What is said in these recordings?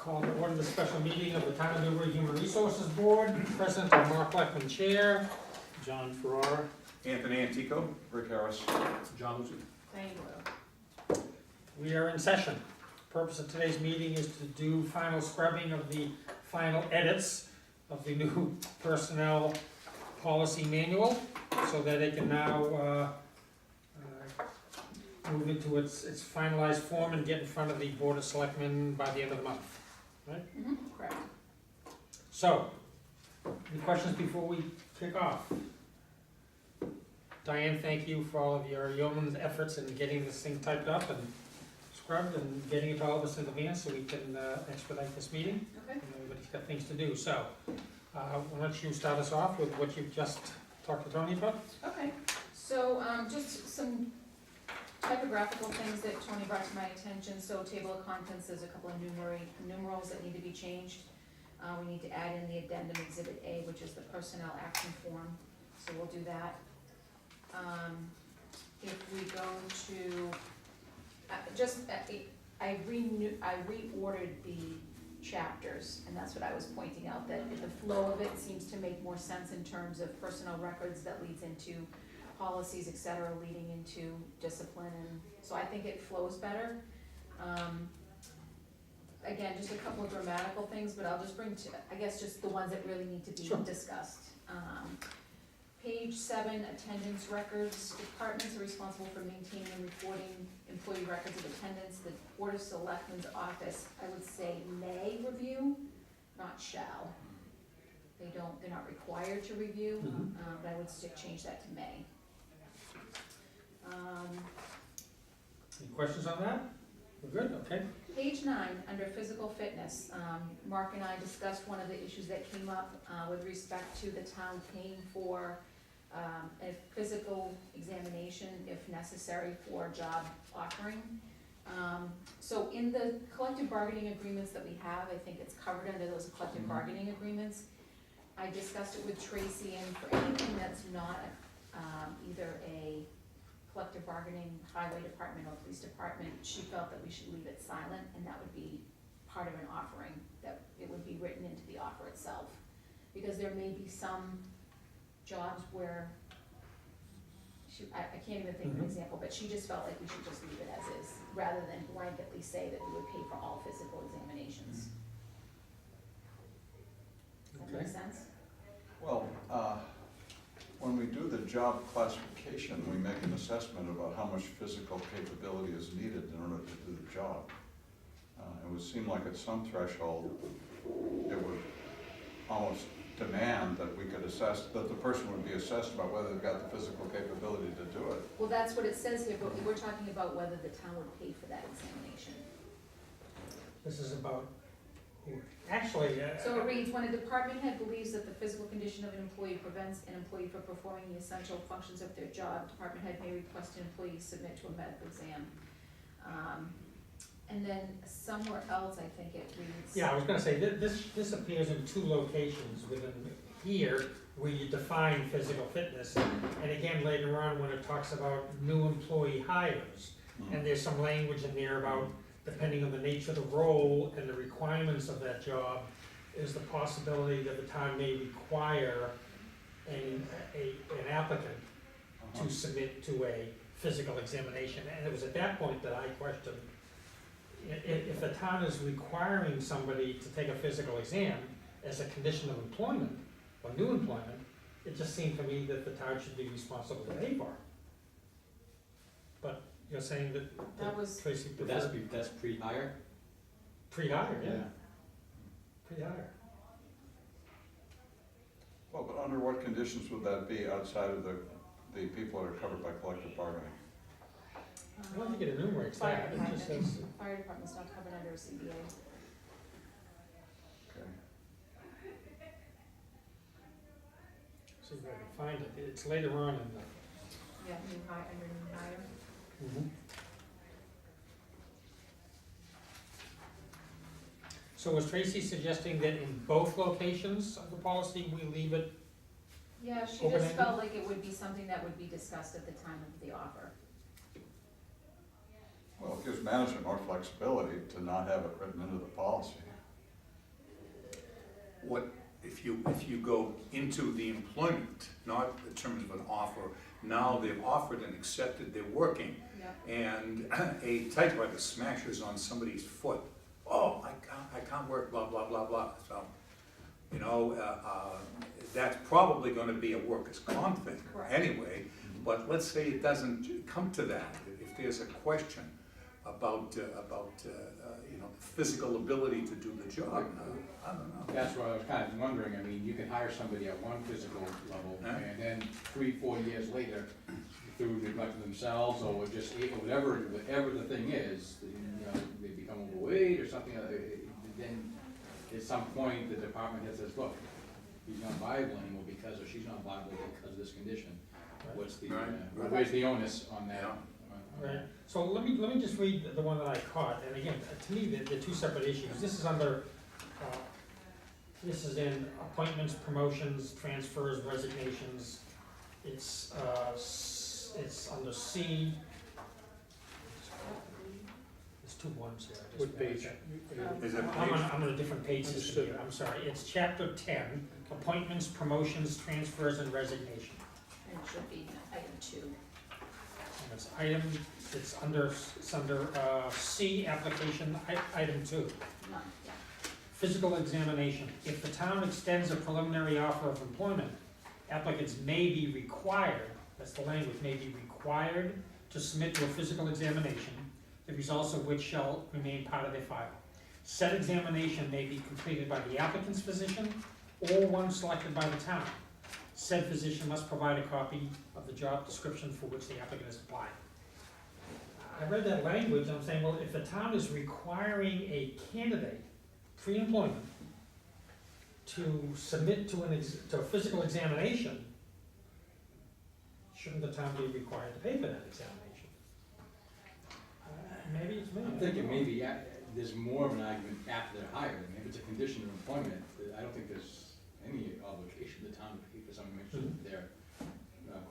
Call to order the special meeting of the Town of Newbury Human Resources Board. Present are Mark Leckman, Chair. John Farrar. Anthony Antico, Rick Harris. John Lucy. Diane Doyle. We are in session. Purpose of today's meeting is to do final scrubbing of the final edits of the new personnel policy manual, so that it can now move into its finalized form and get in front of the Board of Selectmen by the end of the month. Correct. So, any questions before we kick off? Diane, thank you for all of your yeoman's efforts in getting this thing typed up and scrubbed and getting it to all of us in advance so we can expedite this meeting. Okay. And everybody's got things to do, so why don't you start us off with what you've just talked to Tony about? Okay, so just some typographical things that Tony brought to my attention. So table of contents, there's a couple of numerals that need to be changed. We need to add in the addendum exhibit A, which is the personnel action form, so we'll do that. If we go to, I reordered the chapters, and that's what I was pointing out, that the flow of it seems to make more sense in terms of personnel records that leads into policies, et cetera, leading into discipline, and so I think it flows better. Again, just a couple of grammatical things, but I'll just bring to, I guess, just the ones that really need to be Sure. discussed. Page 7, attendance records. Departments are responsible for maintaining and recording employee records of attendance. The Board of Selectmen's office, I would say, may review, not shall. They're not required to review, but I would change that to may. Any questions on that? We're good, okay. Page 9, under physical fitness, Mark and I discussed one of the issues that came up with respect to the town paying for a physical examination if necessary for a job offering. So in the collective bargaining agreements that we have, I think it's covered under those collective bargaining agreements. I discussed it with Tracy, and for anything that's not either a collective bargaining, highway department, or police department, she felt that we should leave it silent, and that would be part of an offering, that it would be written into the offer itself. Because there may be some jobs where, I can't even think of an example, but she just felt like we should just leave it as is, rather than blanketly say that we would pay for all physical examinations. Does that make sense? Well, when we do the job classification, we make an assessment about how much physical capability is needed in order to do the job. It would seem like at some threshold, it would almost demand that we could assess, that the person would be assessed about whether they've got the physical capability to do it. Well, that's what it says here, but we're talking about whether the town would pay for that examination. This is about, actually. So it reads, when a department head believes that the physical condition of an employee prevents an employee from performing the essential functions of their job, department head may request an employee submit to a medical exam. And then somewhere else, I think it reads. Yeah, I was gonna say, this appears in two locations within here, where you define physical fitness. And again, later on, when it talks about new employee hires, and there's some language in there about, depending on the nature of the role and the requirements of that job, is the possibility that the town may require an applicant to submit to a physical examination. And it was at that point that I questioned, if the town is requiring somebody to take a physical exam as a condition of employment, or new employment, it just seemed to me that the town should be responsible to pay for it. But you're saying that was, Tracy But preferred that's pre-hire? pre-hire, yeah, pre-hire. Well, but under what conditions would that be outside of the people that are covered by collective bargaining? I don't think it enumerates Fire that, it just department, says, fire department's not covered under a CBA. Okay. see if I can find it, it's later on in the. Yeah, new hire, under new hire. So was Tracy suggesting that in both locations of the policy, we leave it? Yeah, she just Open-ended? felt like it would be something that would be discussed at the time of the offer. Well, it gives management more flexibility to not have it written into the policy. what, if you go into the employment, not in terms of an offer, now they've offered and accepted, they're working, Yep. and a typewriter smashes on somebody's foot, oh, I can't work, blah, blah, blah, blah, so, you know, that's probably gonna be a workers' comp thing Correct. anyway, but let's say it doesn't come to that, if there's a question about, you know, physical ability to do the job, I don't know. That's what I was kind of wondering, I mean, you can hire somebody at one physical level, Yeah. and then 3-4 years later, through neglect of themselves, or just, or whatever the thing is, you know, they become overweight or something, then at some point, the department head says, look, he's not viable anymore because, or she's not viable because of this condition. What's the, Right. where's the onus on that? Yeah. Right, so let me just read the one that I caught, and again, to me, they're two separate issues. This is under, this is in appointments, promotions, transfers, resignations. It's under C. There's two ones here. I just What wanna page? check. Is it I'm on a different page system here, I'm sorry. It's chapter 10, appointments, promotions, transfers, and resignation. And it should be item 2. And it's under C, application, item 2. None, yeah. Physical examination. If the town extends a preliminary offer of employment, applicants may be required, that's the language, may be required to submit to a physical examination, the results of which shall remain part of their file. Said examination may be completed by the applicant's physician or one selected by the town. Said physician must provide a copy of the job description for which the applicant has applied. I read that language, and I'm saying, well, if the town is requiring a candidate, pre-employment, to submit to to a physical examination, shouldn't the town be required to pay for that examination? Maybe it's me. I'm thinking maybe there's more of an argument after they're hired, maybe it's a condition of employment, I don't think there's any obligation to the town to pay for someone to make sure that they're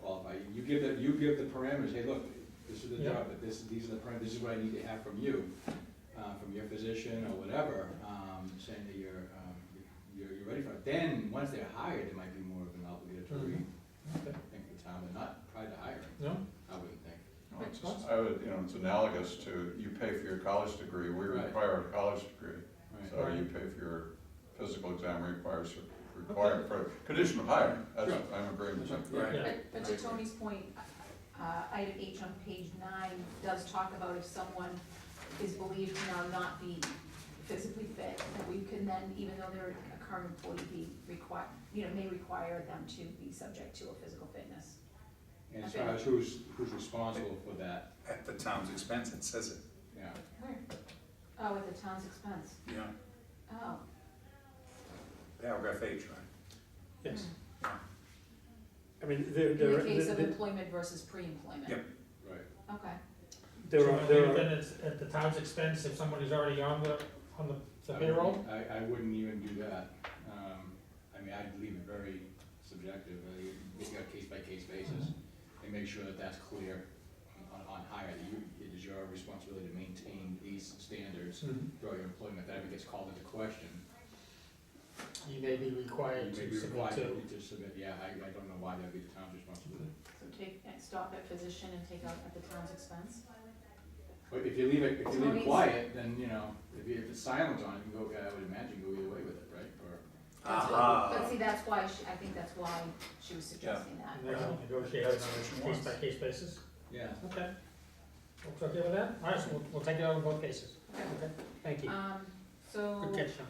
qualified. You give the parameters, hey, look, this is the Yeah. job, but these are the parameters, this is what I need to have from you, from your physician or whatever, saying that you're ready for it. Then, once they're hired, it might be more of an obligatory Okay. thing for the town, but not prior to hiring, No? I wouldn't think. No, it's just- I would, you know, it's analogous to, you pay for your college degree, we Right. require a college degree. Right. So you pay for your physical exam required for condition of hiring, that's, Sure. I'm agreeing with that. Right. Yeah. But to Tony's point, item H on page 9 does talk about if someone is believed to now not be physically fit, that we can then, even though they're a current employee, be required, may require them to be subject to a physical fitness. And as far as who's responsible for that, At the town's expense, it says it, yeah. Where? Oh, at the town's expense. yeah, Oh. paragraph H, right? Yes. Yeah. I mean, In the case of employment versus pre-employment. Yep. Right. Okay. there So are, then it's at the town's expense if somebody's already on the payroll? I wouldn't even do that. I mean, I'd leave it very subjective, it's got a case-by-case basis, and make sure that that's clear on hire. It is your responsibility to maintain these standards throughout your employment. If that ever gets called into question, You may be required you may to be submit required to. to submit, yeah, I don't know why that'd be the town's responsibility. So stop at physician and take out at the town's expense? But if you leave it Tony's- quiet, then, if it's silent on it, you go, I would imagine, go either way with it, right? Or That's Ah. But see, that's why, I think that's why she was suggesting that. And then negotiate on a case-by-case basis? Yeah. Okay. Folks okay with that? All right, so we'll take it out in both cases. Okay, thank you. So. Good catch, Sean.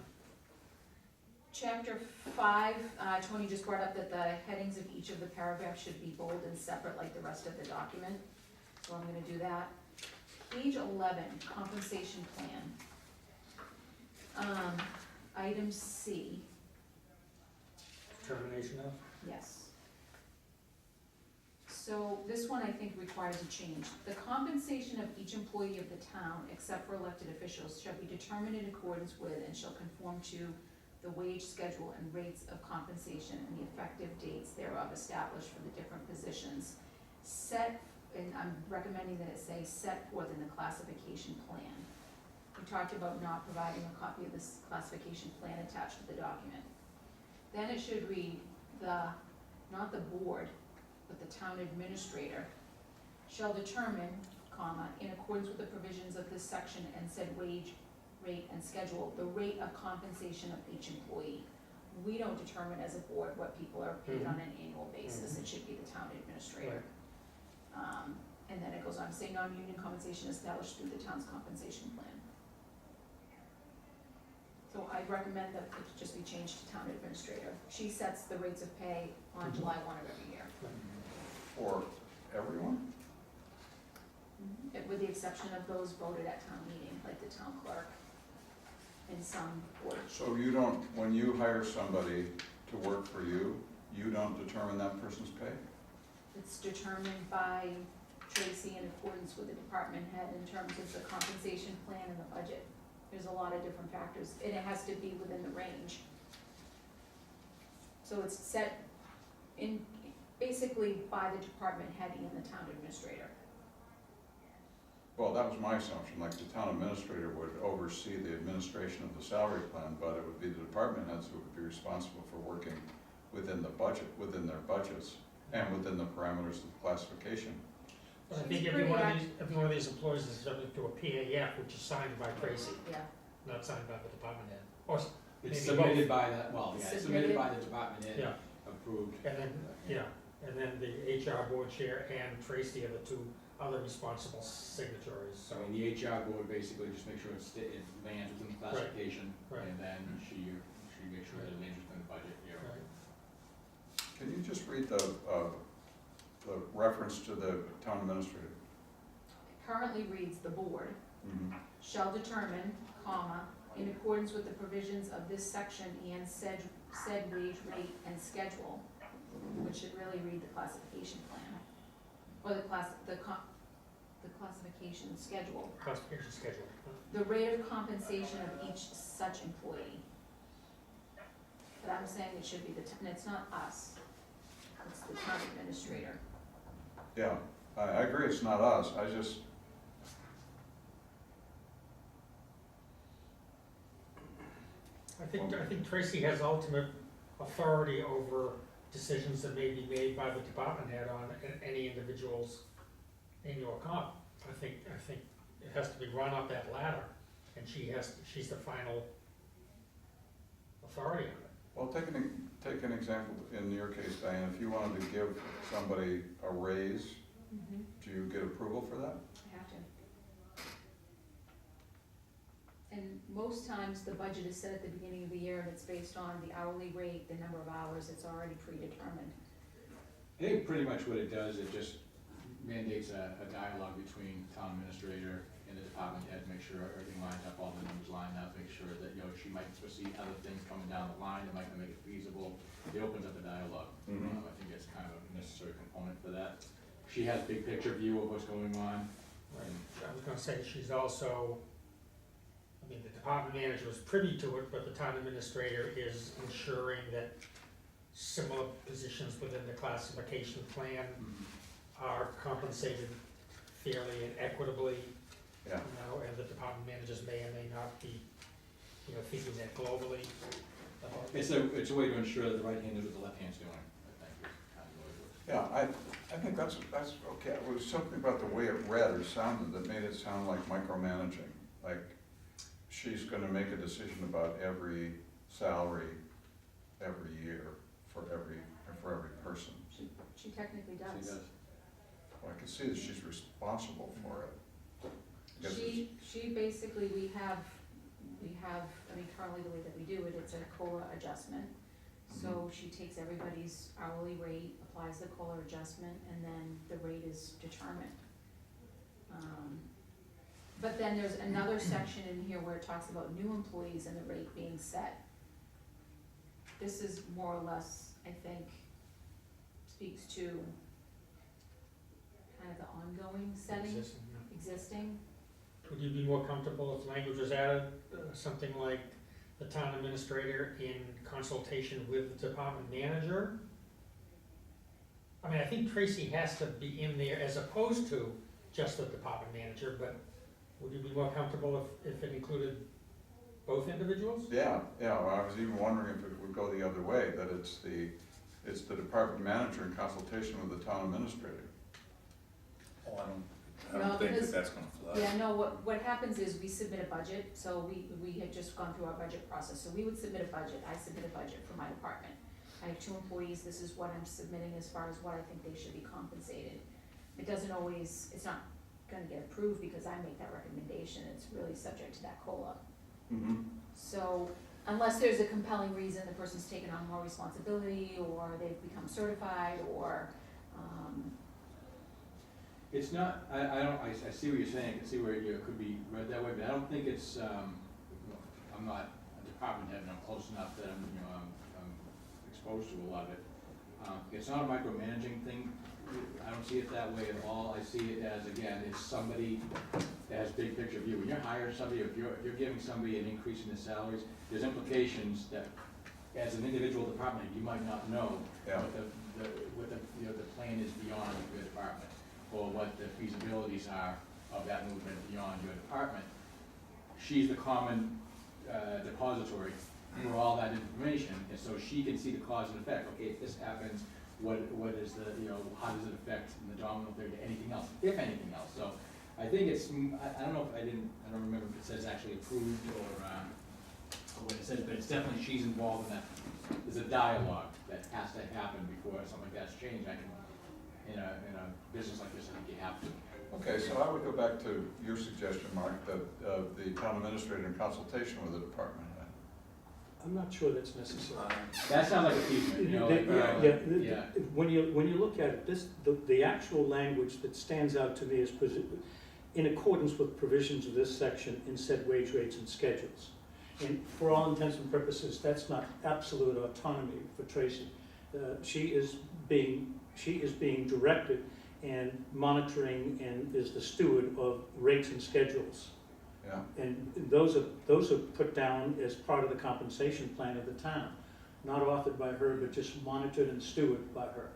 Chapter 5, Tony just brought up that the headings of each of the paragraphs should be bold and separate like the rest of the document. So I'm gonna do that. Page 11, compensation plan. Item C, Termination of? yes. So this one I think requires a change. The compensation of each employee of the town, except for elected officials, shall be determined in accordance with and shall conform to the wage schedule and rates of compensation and the effective dates thereof established for the different positions. Set, and I'm recommending that it say set forth in the classification plan. We talked about not providing a copy of this classification plan attached to the document. Then it should read, not the board, but the town administrator shall determine, comma, in accordance with the provisions of this section and said wage, rate, and schedule, the rate of compensation of each employee. We don't determine as a board what people are paid on an annual basis, it should be the town administrator. And then it goes on to say non-union compensation established through the town's compensation plan. So I recommend that it just be changed to town administrator. She sets the rates of pay on July 1 of every year. For everyone? With the exception of those voted at town meeting, like the town clerk and some board. So you don't, when you hire somebody to work for you, you don't determine that person's pay? It's determined by Tracy in accordance with the department head in terms of the compensation plan and the budget. There's a lot of different factors, and it has to be within the range. So it's set in, basically by the department head and the town administrator. Well, that was my assumption, like the town administrator would oversee the administration of the salary plan, but it would be the department heads who would be responsible for working within the budget, within their budgets, and within the parameters of the classification. But I She's think pretty every one of these employees is subject to a PAF, which is signed by Tracy, Yeah, not signed by the department head. Or, It's maybe submitted both. by the, well, yeah, it's submitted by the department head, Yeah, approved. and then, and then the HR board chair and Tracy are the two other responsible signatories, So so. I mean, the HR board basically just makes sure it lands within the classification, Right. and then she makes sure that it lands within the budget, yeah. Right. Can you just read the reference to the town administrator? it currently reads the board Mhm. shall determine, comma, in accordance with the provisions of this section and said wage rate and schedule, which should really read the classification plan, or the classification schedule, Classification schedule. the rate of compensation of each such employee. But I'm saying it should be and it's not us, it's the town administrator. Yeah, I agree, it's not us, I think Tracy has ultimate authority over decisions that may be made by the department head on any individual's annual comp. I think it has to be run up that ladder, and she's the final authority on it. well, take an example in your case, Diane, if you wanted to give somebody a raise, do you get approval for that? I have to. And most times, the budget is set at the beginning of the year, and it's based on the hourly rate, the number of hours, it's already predetermined. I think pretty much what it does, it just mandates a dialogue between town administrator and the department head, to make sure everything lines up, all the numbers line up, make sure that, she might foresee other things coming down the line that might not make it feasible. It opens up a dialogue. Mhm. I think it's kind of a necessary component for that. She has big picture view of what's going on. I was gonna say, she's also, I mean, the department manager is privy to it, but the town administrator is ensuring that similar positions within the classification plan are compensated fairly and equitably, Yeah, and the department managers may or may not be, thinking that globally. It's a way to ensure that the right hand knows what the left hand's doing, I think, is kind of the way it works. yeah, I think that's okay, it was something about the way it read or sounded that made it sound like micromanaging, like she's gonna make a decision about every salary every year for every person. She technically She does. does. Well, I can see that she's responsible for it. I guess it's- She basically, we have, I mean, currently the way that we do it, it's a COLA adjustment. So she takes everybody's hourly rate, applies the COLA adjustment, and then the rate is determined. But then there's another section in here where it talks about new employees and the rate being set. This is more or less, I think, speaks to kind of the ongoing setting, existing. Would you be more comfortable if language was added, something like the town administrator in consultation with the department manager? I mean, I think Tracy has to be in there as opposed to just the department manager, but would you be more comfortable if it included Both individuals? Yeah, well, I was even wondering if it would go the other way, that it's the department manager in consultation with the town administrator. Oh, I No, don't think because- that that's gonna fly. Yeah, no, what happens is we submit a budget, so we had just gone through our budget process, so we would submit a budget, I submit a budget for my department. I have 2 employees, this is what I'm submitting as far as what I think they should be compensated. It doesn't always, it's not gonna get approved because I make that recommendation, it's really subject to that COLA. Mm-hmm. So unless there's a compelling reason the person's taken on more responsibility, or they've become certified, or, It's not, I see what you're saying, I see where it could be read that way, but I don't think it's, I'm not a department head, and I'm close enough that I'm exposed to a lot of it. It's not a micromanaging thing, I don't see it that way at all, I see it as, again, it's somebody that has big picture view. When you're hiring somebody, if you're giving somebody an increase in their salaries, there's implications that, as an individual department, you might not know Yeah. what the plan is beyond your department, or what the feasibilities are of that movement beyond your department. She's the common depository for all that information, and so she can see the cause and effect. Okay, if this happens, what is the, how does it affect the domino theory to anything else, if anything else? So I think it's, I don't know if I don't remember if it says actually approved or what it says, but it's definitely she's involved in that. There's a dialogue that has to happen before something like that's changed. In a business like this, I think you have to. Okay, so I would go back to your suggestion, Mark, that the town administrator in consultation with the department head. I'm not sure that's necessary. That sounds like a piece, yeah. When you look at it, the actual language that stands out to me is in accordance with provisions of this section in said wage rates and schedules. And for all intents and purposes, that's not absolute autonomy for Tracy. She is being directed and monitoring and is the steward of rates and schedules. Yeah, And those are put down as part of the compensation plan of the town, not authored by her, but just monitored and stewarded by her.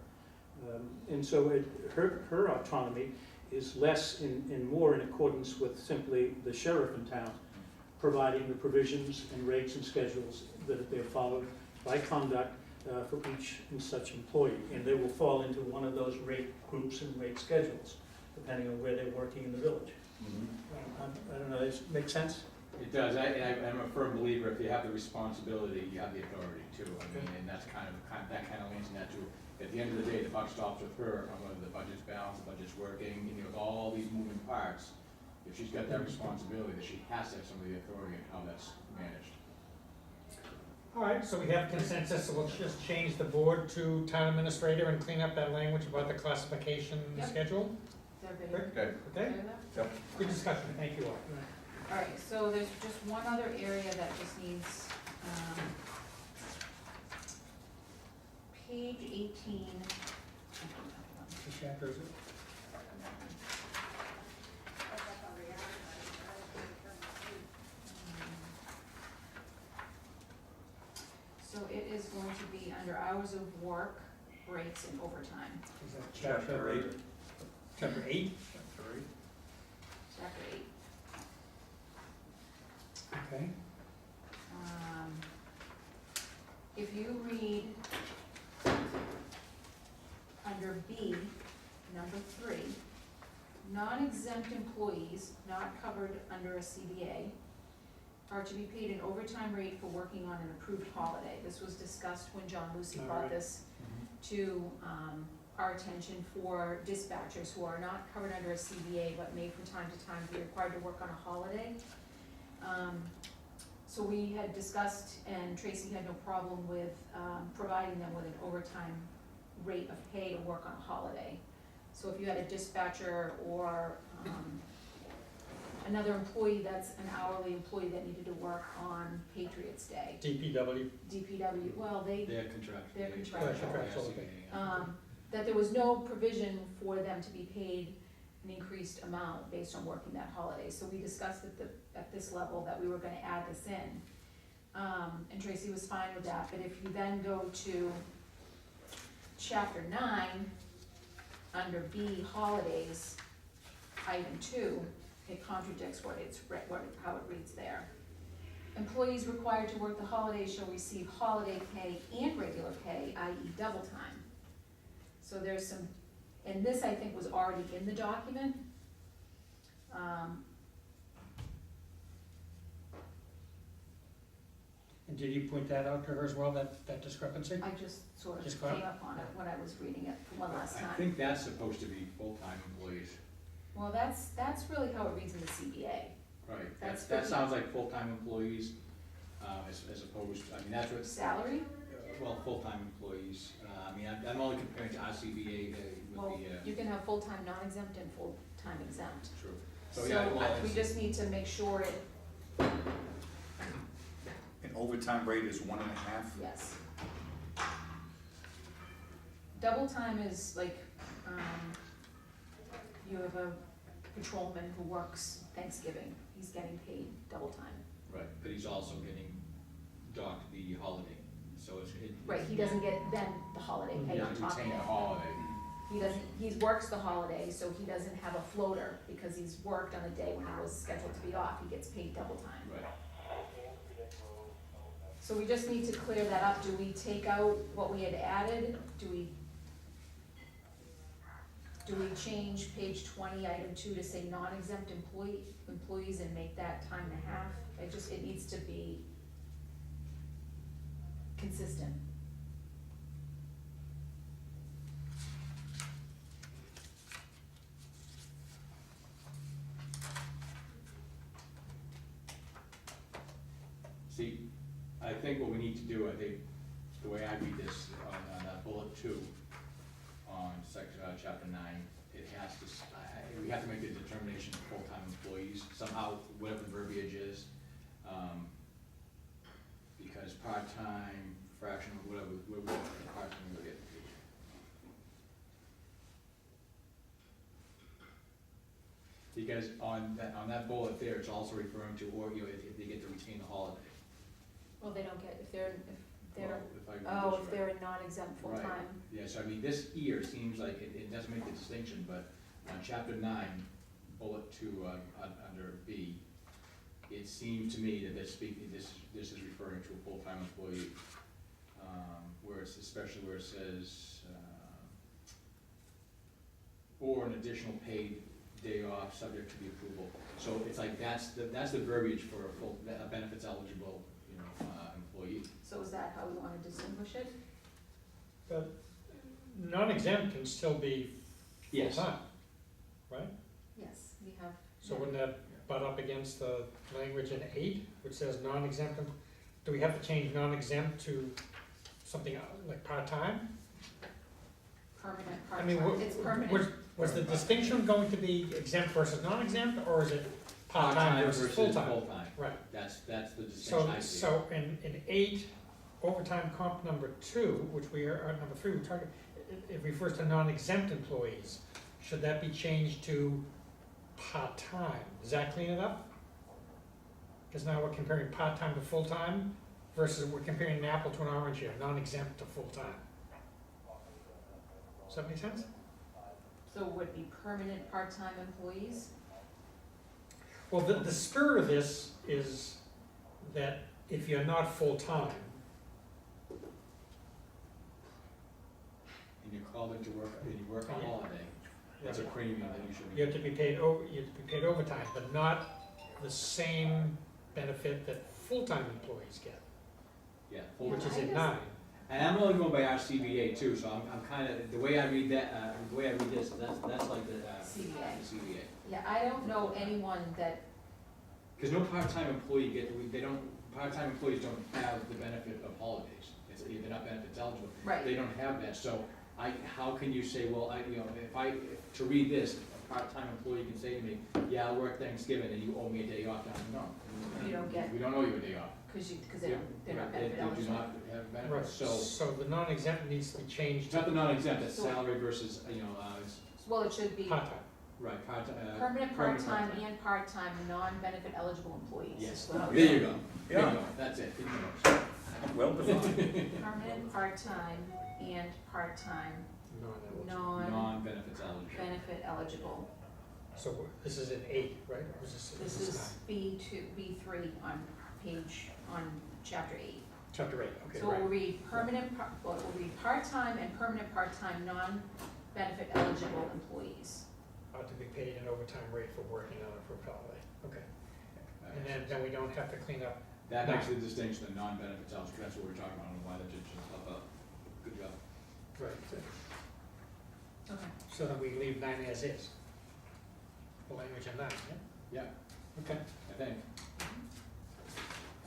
And so her autonomy is less and more in accordance with simply the sheriff in town, providing the provisions and rates and schedules that they're followed by conduct for each and such employee. And they will fall into one of those rate groups and rate schedules, depending on where they're working in the village. I don't know, does it make sense? It does, I'm a firm believer, if you have the responsibility, you have the authority too. I mean, and that's that kind of leans in that too. At the end of the day, the buck stops with her on whether the budget's balanced, the budget's working, with all these moving parts. If she's got that responsibility, that she has to have some of the authority in how that's managed. All right, so we have consensus, so we'll just change the board to town administrator and clean up that language about the classification Yep. schedule. is everybody okay, Okay, okay with that? yep. good discussion, thank you all. All right, so there's just one other area that just needs, page 18. Which chapter is it? So it is going to be under hours of work, breaks, and overtime, Is that Chapter 8. Chapter 8? chapter 8. Okay. If you read under B, number 3, non-exempt employees not covered under a CBA are to be paid an overtime rate for working on an approved holiday. This was discussed when John Lucy brought Alright. this to our attention for dispatchers who are not covered under a CBA but may from time to time be required to work on a holiday. So we had discussed, and Tracy had no problem with providing them with an overtime rate of pay to work on a holiday. So if you had a dispatcher or another employee that's an hourly employee that needed to work on Patriots' Day, DPW. DPW, well, they, They're contractual. They're contractual. Okay. that there was no provision for them to be paid an increased amount based on working that holiday. So we discussed at this level that we were gonna add this in. And Tracy was fine with that, but if you then go to chapter 9, under B, holidays, item 2, it contradicts how it reads there. employees required to work the holiday shall receive holiday pay and regular pay, i.e. double time. So there's some, and this I think was already in the document. And did you point that out to her as well, that discrepancy? I just sort of Just caught came up on it when I was reading it for one last I time. think that's supposed to be full-time employees. Well, that's really how it reads in the CBA. Right, That's that 50. sounds like full-time employees, as opposed, I mean, that's what, Salary? well, full-time employees, I mean, I'm only comparing to our CBA Well, with the, you can have full-time non-exempt and full-time exempt. true. So yeah, well, we it's- just need to make sure it, An overtime rate is 1.5. yes. Double time is like, you have a patrolman who works Thanksgiving, he's getting paid double time. Right, but he's also getting docked the holiday, so it's. Right, he doesn't get then the holiday He pay on doesn't top of retain it. the holiday. He doesn't, he works the holiday, so he doesn't have a floater, because he's worked on a day when he was scheduled to be off, he gets paid double time. Right. So we just need to clear that up, do we take out what we had added, do we change page 20, item 2 to say non-exempt employees and make that time and a half? It needs to be consistent. See, I think what we need to do, I think, the way I read this, on that bullet 2, on section, chapter 9, it has to, we have to make the determination of full-time employees, somehow, whatever the verbiage is. Because part-time, fractional, whatever, part-time, we'll get. Because on that bullet there, it's also referring to, or, you know, if they get to retain the holiday. Well, they don't get, if they're, Well, if I read oh, this if right. they're a non-exempt Right. full-time. Yeah, so I mean, this here seems like it doesn't make the distinction, but on chapter 9, bullet 2, under B, it seems to me that this is referring to a full-time employee. Where it's, especially where it says, or an additional paid day off subject to the approval. So it's like, that's the verbiage for a full, a benefits eligible, you know, employee. So is that how we wanna distinguish it? But non-exempt can still be Yes. full-time, right? Yes, we have. So wouldn't that butt up against the language in 8, which says non-exempt? Do we have to change non-exempt to something like part-time? Permanent I mean, part-time, it's permanent. Was the distinction going to be exempt versus non-exempt, or is it part-time versus full-time? Full-time. Right, That's the distinction so, I see. so in 8, overtime comp number 2, which we are, number 3, we're talking, it refers to non-exempt employees. Should that be changed to part-time? Does that clean it up? Because now we're comparing part-time to full-time versus we're comparing an apple to an orange here, non-exempt to full-time. Does that make sense? So would it be permanent part-time employees? Well, the spirit of this is that if you're not full-time, And you're called into work, and you work on holiday, that's a premium that you should be. you have to be paid overtime, but not the same benefit that full-time employees get, Yeah, which is I in guess- 9. and I'm only going by our CBA too, so I'm kinda, the way I read that, the way I read this, that's like the CBA. the CBA. Yeah, I don't know anyone that, Cause no part-time employee part-time employees don't have the benefit of holidays, they're not benefits eligible. right, They don't have that, so how can you say, well, to read this, a part-time employee can say to me, yeah, I'll work Thanksgiving and you owe me a day off, no. You don't get- We don't owe you a day off. cause they're not benefit They do eligible. not have Right, benefits, so, so the non-exempt needs to be changed it's not to the non-exempt, it's So- salary versus, Well, it should be part-time. right, part-time. permanent part-time and part-time non-benefit eligible employees. Yes, Well, there you go, there Yeah. you go, that's it, good enough. Well defined. Permanent part-time and part-time Non-eligible. Non-benefits eligible. non-benefit eligible. So this is in 8, right? Or is This is B2, B3 on page on chapter 8. Chapter 8, okay, So it will right. read well, it will read part-time and permanent part-time non-benefit eligible employees. Ought to be paid an overtime rate for working on a approved holiday, okay. That And makes then we don't have to clean up. That makes the distinction of non-benefits eligible, that's what we're talking about, and why that did stuff up. Good job. Right. Okay. So then we leave 9 as is. The language in 9, yeah? Yeah, Okay. I think.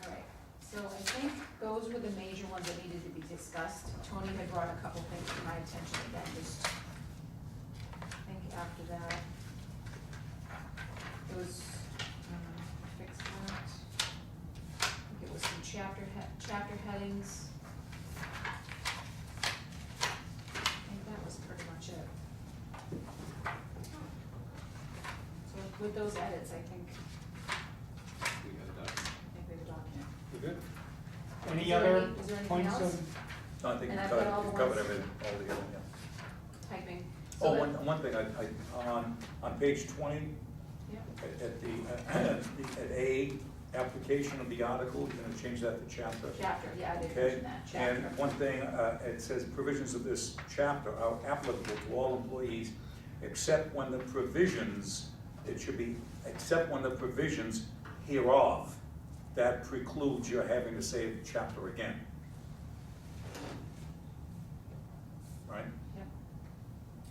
All right, so I think those were the major ones that needed to be discussed. Tony had brought a couple things to my attention again, just, I think after that, it was, fix that. I think it was some chapter headings. I think that was pretty much it. So with those edits, I think We got it done. we have a document. We're good? Is Any there other is there anything points else? of, No, I think And you I've got all the covered ones- everything altogether, yeah. Typing. So Oh, that- one thing, on page 20, Yeah. at A, application of the article, you're gonna change that to chapter. Chapter, yeah, I did Okay, mention that, chapter. and one thing, it says provisions of this chapter are applicable to all employees, except when the provisions, it should be, except when the provisions hereof, that precludes your having to say the chapter again. Right? Yep,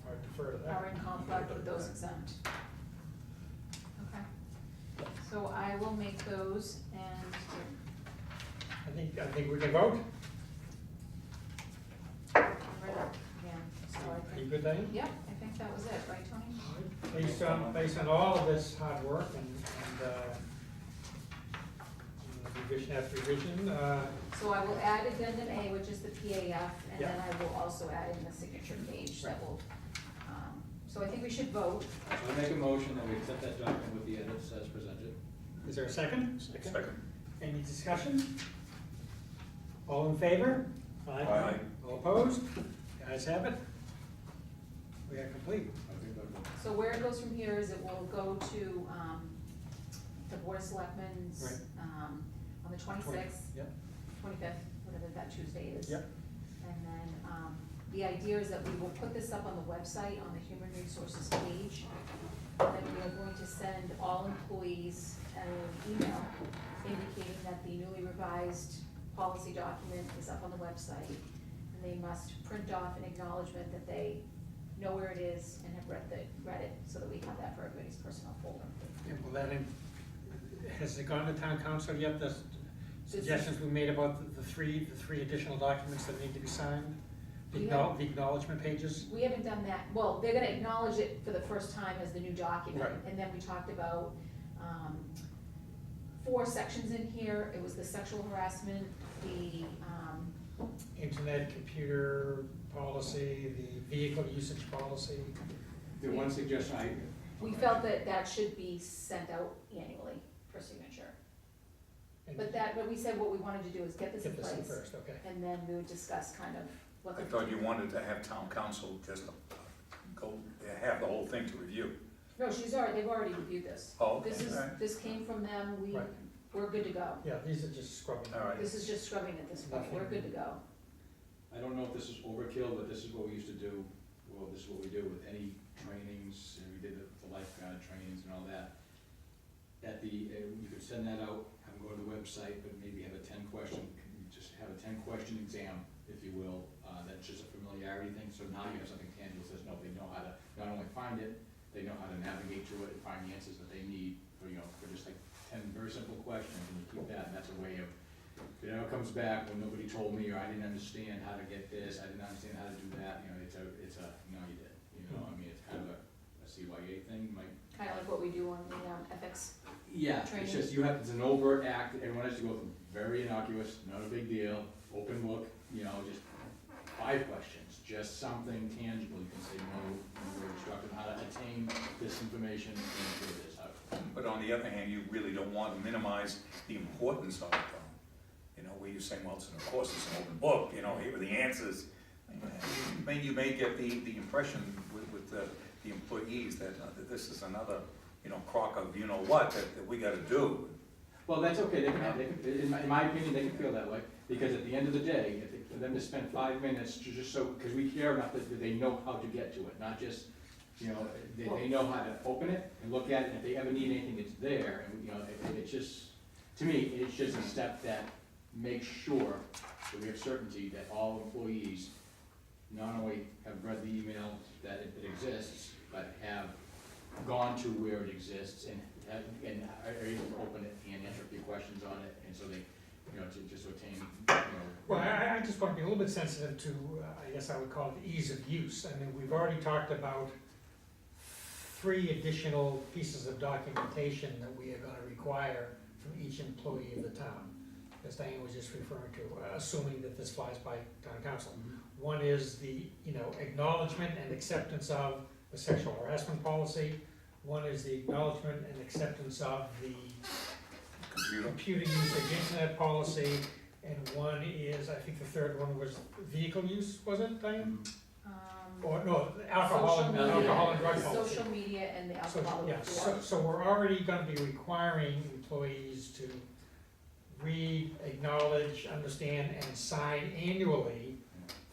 or defer to that? are in conflict with those exempt. Okay, so I will make those and, I think we can vote. I read it again, so I Are you think, good, Diane? yep, I think that was it, right, Tony? Based on all of this hard work and revision after revision, So I will add addendum A, which is the PAF, and Yeah. then I will also add in the signature page that will, so I think we should vote. So I make a motion that we accept that document with the edits as presented. is there a second? Second. Any discussion? All in favor? Aye. All opposed? Guys have it? We are complete. I think that- So where it goes from here is it will go to, the Board of Selectmen's, Right. On the 26th, Yep. 25th, whatever that Tuesday is. Yep. And then, the idea is that we will put this up on the website, on the Human Resources page. And then we are going to send all employees an email indicating that the newly revised policy document is up on the website. And they must print off an acknowledgement that they know where it is and have read it, so that we have that for everybody's personal folder. And will that, has it gone to town council yet, the suggestions we made about the three additional documents that need to be signed? The We have- the acknowledgement pages? We haven't done that, well, they're gonna acknowledge it for the first time as the new document. Right. And then we talked about, 4 sections in here, it was the sexual harassment, the, Internet, computer policy, the vehicle usage policy. The one suggestion we felt that that should be sent out annually for signature. and But we said what we wanted to do is get this in Get this in place, first, okay. and then we would discuss kind of what I the. thought you wanted to have town council just go, have the whole thing to review. No, they've already reviewed this. Oh, okay, This is, all right. this came from them, Right. we're good to go. Yeah, these are just scrubbing. All right. This is just scrubbing at this point, we're good to go. I don't know if this is overkill, but this is what we used to do, well, this is what we do with any trainings, and we did it with the lifeguard trainings and all that. At the, you could send that out, have them go to the website, but maybe have a 10-question, just have a 10-question exam, if you will, that's just a familiarity thing, so now you have something tangible, says, no, they know how to not only find it, they know how to navigate through it and find the answers that they need, for, for just like 10 very simple questions, and you keep that, and that's a way of, if it ever comes back, well, nobody told me, or I didn't understand how to get this, I didn't understand how to do that, it's a, no, you did, I mean, it's kind of a CYA thing, you might. Kind of like what we do on the ethics. Yeah, Training. it's just, it's an overt act, everyone has to go through, very innocuous, not a big deal, open book, just 5 questions, just something tangible, you can say, no, we're instructed how to attain this information and do this. But on the other hand, you really don't want to minimize the importance of it, though. Where you're saying, well, of course, it's an open book, here are the answers. You may get the impression with the employees that this is another, crock of you-know-what that we gotta do. Well, that's okay, in my opinion, they can feel that way, because at the end of the day, for them to spend 5 minutes to just so, because we care enough that they know how to get to it, not just, you know, they know how to open it and look at it, and if they ever need anything, it's there, and, you know, it's just, to me, it's just a step that makes sure that we have certainty that all employees not only have read the email that it exists, but have gone to where it exists and are able to open it and answer a few questions on it, and so they, you know, to just attain, you know. Well, I just want to be a little bit sensitive to, I guess I would call it ease of use. I mean, we've already talked about 3 additional pieces of documentation that we are gonna require from each employee of the town, as Diane was just referring to, assuming that this flies by town council. One is the, you know, acknowledgement and acceptance of the sexual harassment policy. One is the acknowledgement and acceptance of the computer usage internet policy. And one is, I think the third one was vehicle use, was it, Diane? Or, no, alcohol and drug policy. Social media and the So, alcohol. yeah, so we're already gonna be requiring employees to read, acknowledge, understand, and sign annually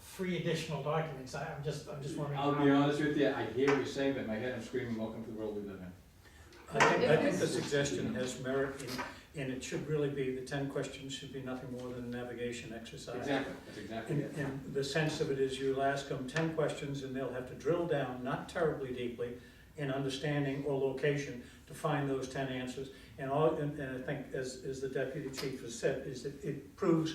3 additional documents. I'm just wondering. I'll be honest with you, I hear what you're saying, but in my head, I'm screaming, welcome to the world we live in. I think the suggestion has merit and it should really be, the 10 questions should be nothing more than a navigation exercise. Exactly, that's exactly it. And the sense of it is you'll ask them 10 questions and they'll have to drill down, not terribly deeply, in understanding or location to find those 10 answers. And I think, as the deputy chief has said, is that it proves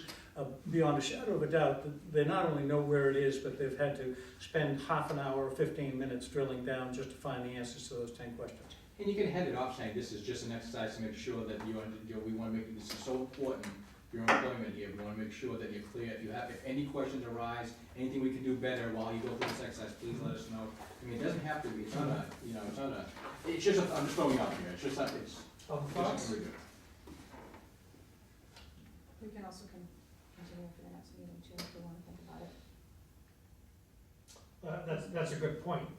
beyond a shadow of a doubt that they not only know where it is, but they've had to spend half an hour or 15 minutes drilling down just to find the answers to those 10 questions. And you can head it off saying, this is just an exercise to make sure that you know, we wanna make, this is so important for your employment here, we wanna make sure that you're clear. If you have, if any questions arise, anything we can do better while you go through this exercise, please let us know. I mean, it doesn't have to be, it's not a, you know, it's not a, it's just, I'm just throwing out here, it's just not, it's. Other thoughts? We can also continue for the next meeting too, if we wanna think about it. That's a good point.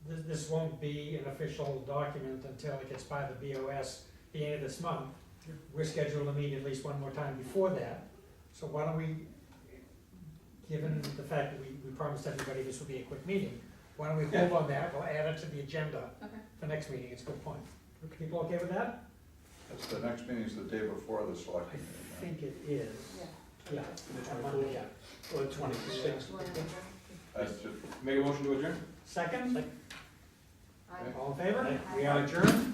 This won't be an official document until it gets by the BOS the end of this month. We're scheduled to meet at least one more time before that. So why don't we, given the fact that we promised everybody this would be a quick meeting, why don't we hold on that, we'll add it to the agenda Okay. for next meeting, it's a good point. Are people okay with that? That's the next meeting is the day before the I select meeting. think it is. Yeah. Yeah, on Monday, yeah. Or 26. That's just, Make a motion to adjourn? Second, Aye. all in favor? Aye. We are adjourned.